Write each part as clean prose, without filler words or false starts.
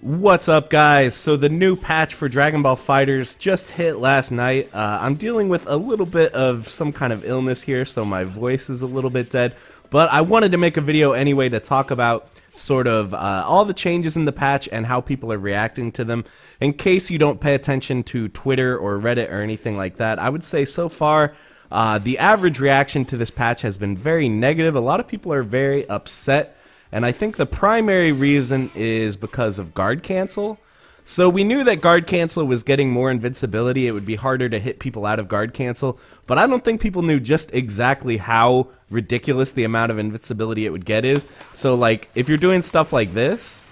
What's up, guys? So the new patch for Dragon Ball FighterZ just hit last night. I'm dealing with a little bit of some kind of illness here, so my voice is a little bit dead. But I wanted to make a video anyway to talk about sort of all the changes in the patch and how people are reacting to them. In case you don't pay attention to Twitter or Reddit or anything like that, I would say so far the average reaction to this patch has been very negative. A lot of people are very upset. And I think the primary reason is because of guard cancel. So we knew that guard cancel was getting more invincibility. It would be harder to hit people out of guard cancel. But I don't think people knew just exactly how ridiculous the amount of invincibility it would get is. So like, if you're doing stuff like this,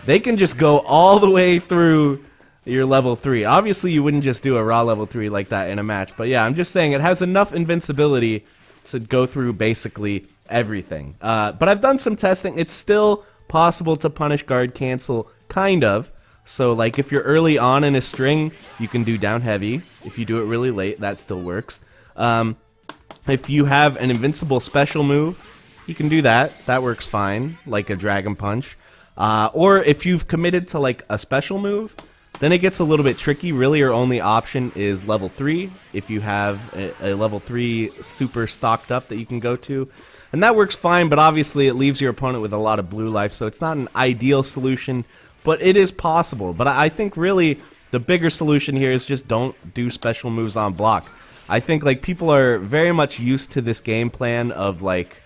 they can just go all the way through your level 3. Obviously, you wouldn't just do a raw level 3 like that in a match. But yeah, I'm just saying it has enough invincibility to go through basically everything. But I've done some testing. It's still possible to punish guard cancel, kind of. So like if you're early on in a string, you can do down heavy. If you do it really late, that still works. If you have an invincible special move, you can do that. That works fine, like a dragon punch. Or if you've committed to like a special move, then it gets a little bit tricky. Really, your only option is level 3 if you have a level 3 super stocked up that you can go to. And that works fine, but obviously it leaves your opponent with a lot of blue life, so it's not an ideal solution, but it is possible. But I think really the bigger solution here is just don't do special moves on block. I think like people are very much used to this game plan of like,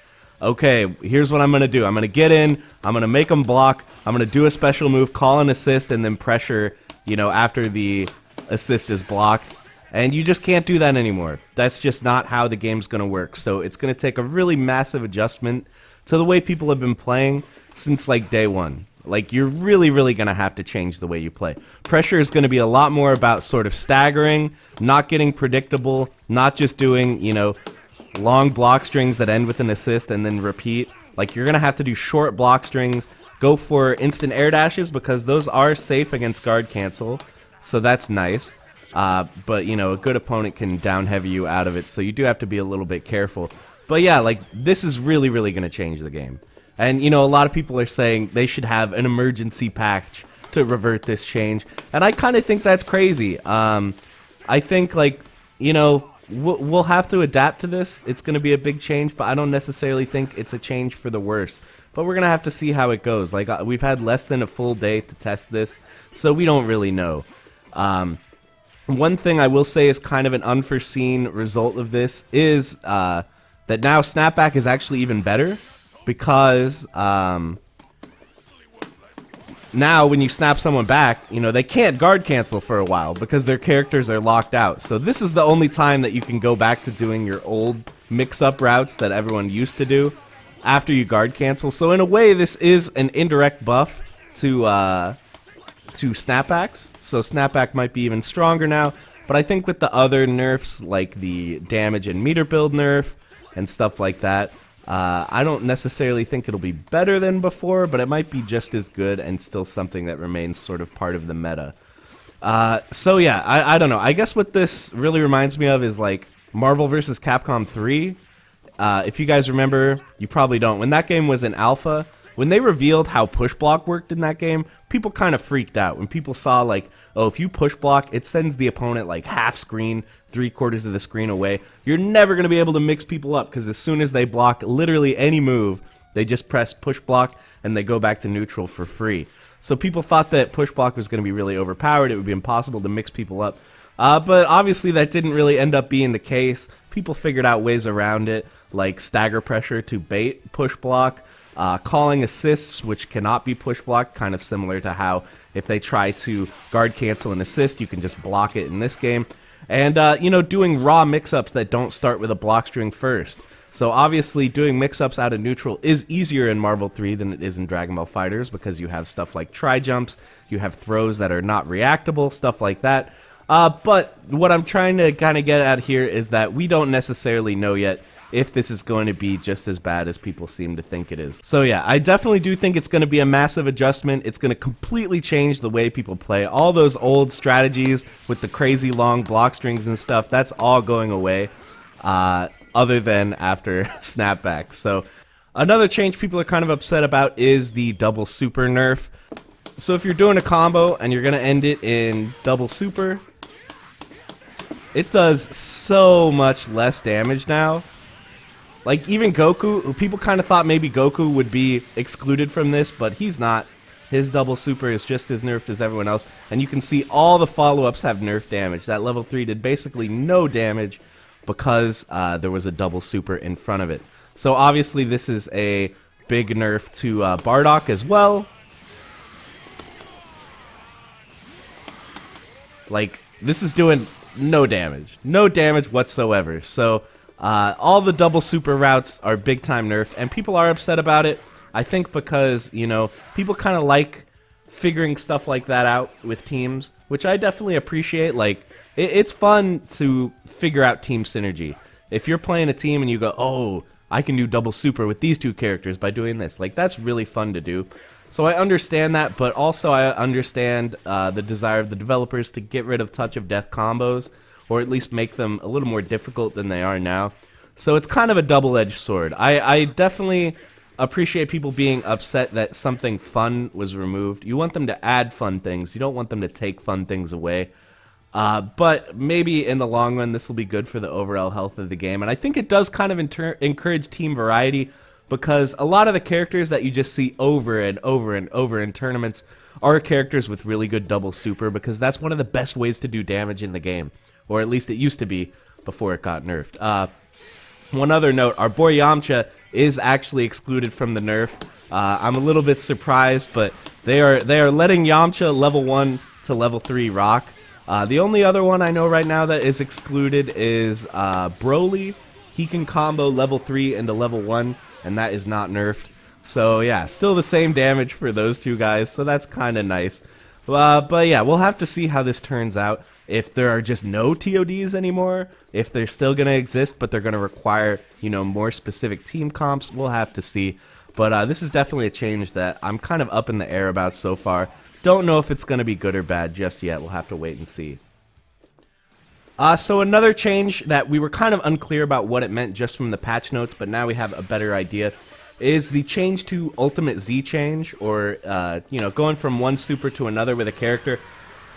okay, here's what I'm going to do. I'm going to get in, I'm going to make them block, I'm going to do a special move, call an assist, and then pressure, you know, after the assist is blocked. And you just can't do that anymore. That's just not how the game's going to work. So it's going to take a really massive adjustment to the way people have been playing since like day one. Like you're really going to have to change the way you play. Pressure is going to be a lot more about sort of staggering, not getting predictable, not just doing, you know, long block strings that end with an assist and then repeat. Like you're going to have to do short block strings, go for instant air dashes because those are safe against guard cancel. So that's nice. But, you know, a good opponent can down heavy you out of it, so you do have to be a little bit careful. But yeah, like, this is really going to change the game. And, you know, a lot of people are saying they should have an emergency patch to revert this change. And I kind of think that's crazy. I think, like, you know, we'll have to adapt to this. It's going to be a big change, but I don't necessarily think it's a change for the worse. But we're going to have to see how it goes. Like, we've had less than a full day to test this, so we don't really know. One thing I will say is kind of an unforeseen result of this is that now snapback is actually even better because now when you snap someone back, you know, they can't guard cancel for a while because their characters are locked out. So this is the only time that you can go back to doing your old mix-up routes that everyone used to do after you guard cancel. So in a way, this is an indirect buff to snapbacks, so snapback might be even stronger now, but I think with the other nerfs, like the damage and meter build nerf and stuff like that, I don't necessarily think it'll be better than before, but it might be just as good and still something that remains sort of part of the meta. So yeah, I don't know. I guess what this really reminds me of is like Marvel vs. Capcom 3. If you guys remember, you probably don't. When that game was in alpha, when they revealed how push block worked in that game, people kind of freaked out. When people saw like, oh, if you push block, it sends the opponent like half screen, 3/4 of the screen away. You're never going to be able to mix people up because as soon as they block literally any move, they just press push block and they go back to neutral for free. So people thought that push block was going to be really overpowered. It would be impossible to mix people up. But obviously that didn't really end up being the case. People figured out ways around it, like stagger pressure to bait push block. Calling assists, which cannot be push blocked, kind of similar to how if they try to guard cancel an assist, you can just block it in this game. And, you know, doing raw mix-ups that don't start with a block string first. So obviously doing mix-ups out of neutral is easier in Marvel 3 than it is in Dragon Ball FighterZ because you have stuff like tri-jumps, you have throws that are not reactable, stuff like that. But what I'm trying to kind of get at here is that we don't necessarily know yet if this is going to be just as bad as people seem to think it is. So yeah, I definitely do think it's going to be a massive adjustment. It's going to completely change the way people play. All those old strategies with the crazy long block strings and stuff, that's all going away, other than after snapback. So another change people are kind of upset about is the double super nerf. So if you're doing a combo and you're gonna end it in double super, it does so much less damage now. Like even Goku, who people kind of thought maybe Goku would be excluded from this, but he's not. His double super is just as nerfed as everyone else, and you can see all the follow-ups have nerf damage. That level 3 did basically no damage because there was a double super in front of it. So obviously this is a big nerf to Bardock as well. Like, this is doing no damage whatsoever. So all the double super routes are big time nerfed, and people are upset about it. I think because, you know, people kind of like figuring stuff like that out with teams, which I definitely appreciate. Like, it's fun to figure out team synergy. If you're playing a team and you go, oh, I can do double super with these two characters by doing this, like, that's really fun to do. So I understand that, but also I understand the desire of the developers to get rid of touch of death combos, or at least make them a little more difficult than they are now. So it's kind of a double-edged sword. I definitely appreciate people being upset that something fun was removed. You want them to add fun things. You don't want them to take fun things away. But maybe in the long run this will be good for the overall health of the game. And I think it does kind of encourage team variety, because a lot of the characters that you just see over and over and over in tournaments are characters with really good double super, because that's one of the best ways to do damage in the game. Or at least it used to be before it got nerfed. One other note, our boy Yamcha is actually excluded from the nerf. I'm a little bit surprised, but they are letting Yamcha level 1 to level 3 rock. The only other one I know right now that is excluded is Broly. He can combo level 3 into level 1, and that is not nerfed. So yeah, still the same damage for those two guys, so that's kind of nice. But yeah, we'll have to see how this turns out. If there are just no TODs anymore, if they're still going to exist, but they're going to require, you know, more specific team comps, we'll have to see. But this is definitely a change that I'm kind of up in the air about so far. Don't know if it's going to be good or bad just yet. We'll have to wait and see. So another change that we were kind of unclear about what it meant just from the patch notes, but now we have a better idea, is the change to Ultimate Z change, or you know, going from one super to another with a character.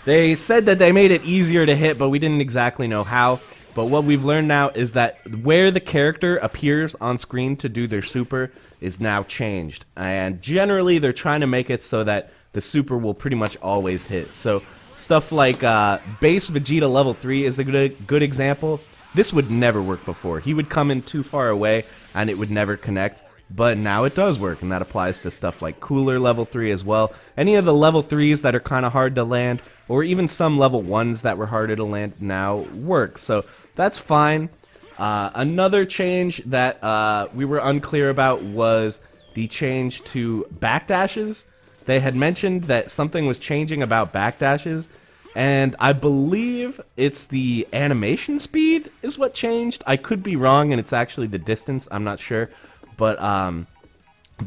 They said that they made it easier to hit, but we didn't exactly know how. But what we've learned now is that where the character appears on screen to do their super is now changed. And generally they're trying to make it so that the super will pretty much always hit. So stuff like base Vegeta level 3 is a good example. This would never work before. He would come in too far away and it would never connect. But now it does work, and that applies to stuff like Cooler level 3 as well. Any of the level 3s that are kind of hard to land, or even some level 1s that were harder to land now work. So that's fine. Another change that we were unclear about was the change to backdashes. They had mentioned that something was changing about backdashes, and I believe it's the animation speed is what changed. I could be wrong, and it's actually the distance. I'm not sure. But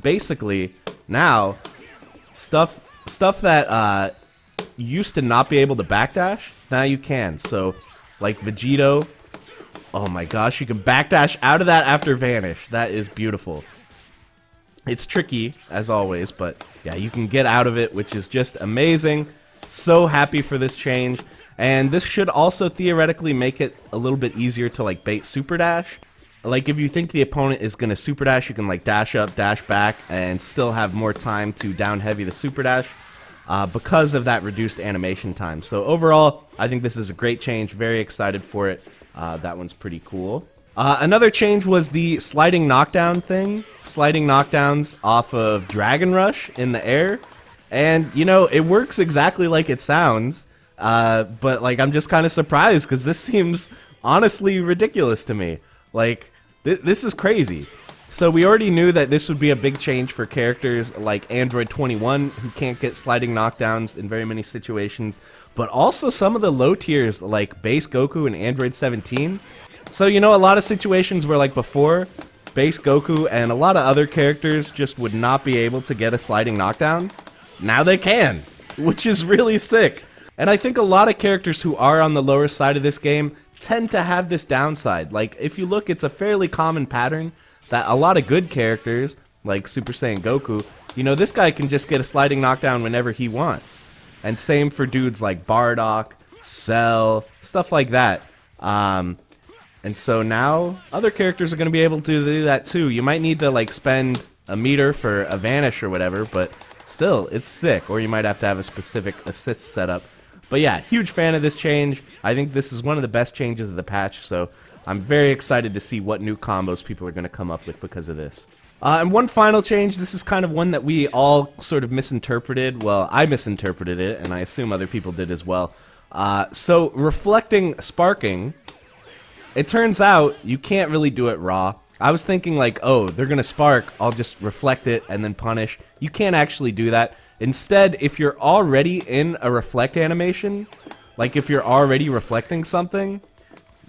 basically, now, stuff that used to not be able to backdash, now you can. So, like Vegito, oh my gosh, you can backdash out of that after Vanish. That is beautiful. It's tricky, as always, but yeah, you can get out of it, which is just amazing. So happy for this change. And this should also theoretically make it a little bit easier to like bait Super Dash. Like, if you think the opponent is going to super dash, you can like dash up, dash back, and still have more time to down heavy the super dash because of that reduced animation time. So overall, I think this is a great change. Very excited for it. That one's pretty cool. Another change was the sliding knockdown thing. Sliding knockdowns off of Dragon Rush in the air. And, you know, it works exactly like it sounds. But, like, I'm just kind of surprised because this seems honestly ridiculous to me. Like, this is crazy. So we already knew that this would be a big change for characters like Android 21, who can't get sliding knockdowns in very many situations, but also some of the low tiers like Base Goku and Android 17. So, you know, a lot of situations where, like, before, Base Goku and a lot of other characters just would not be able to get a sliding knockdown. Now they can, which is really sick. And I think a lot of characters who are on the lower side of this game tend to have this downside. Like, if you look, it's a fairly common pattern that a lot of good characters, like Super Saiyan Goku, you know, this guy can just get a sliding knockdown whenever he wants. And same for dudes like Bardock, Cell, stuff like that. And so now other characters are going to be able to do that too. You might need to like spend a meter for a vanish or whatever, but still, it's sick. Or you might have to have a specific assist set up. But yeah, huge fan of this change. I think this is one of the best changes of the patch, so I'm very excited to see what new combos people are going to come up with because of this. And one final change, this is kind of one that we all sort of misinterpreted. Well, I misinterpreted it, and I assume other people did as well. So reflecting sparking, it turns out you can't really do it raw. I was thinking like, oh, they're going to spark, I'll just reflect it and then punish. You can't actually do that. Instead, if you're already in a reflect animation, like if you're already reflecting something,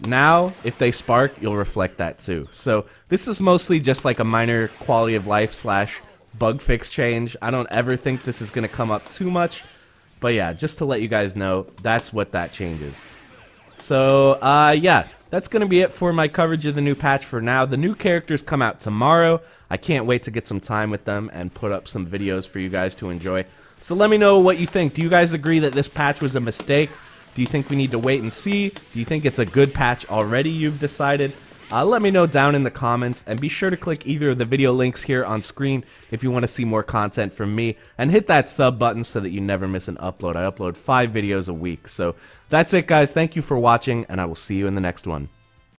now if they spark, you'll reflect that too. So this is mostly just like a minor quality of life slash bug fix change. I don't ever think this is going to come up too much. But yeah, just to let you guys know, that's what that changes. So, yeah, that's going to be it for my coverage of the new patch for now. The new characters come out tomorrow. I can't wait to get some time with them and put up some videos for you guys to enjoy. So let me know what you think. Do you guys agree that this patch was a mistake? Do you think we need to wait and see? Do you think it's a good patch already, you've decided? Let me know down in the comments, and be sure to click either of the video links here on screen if you want to see more content from me, and hit that sub button so that you never miss an upload. I upload 5 videos a week. So that's it, guys. Thank you for watching, and I will see you in the next one.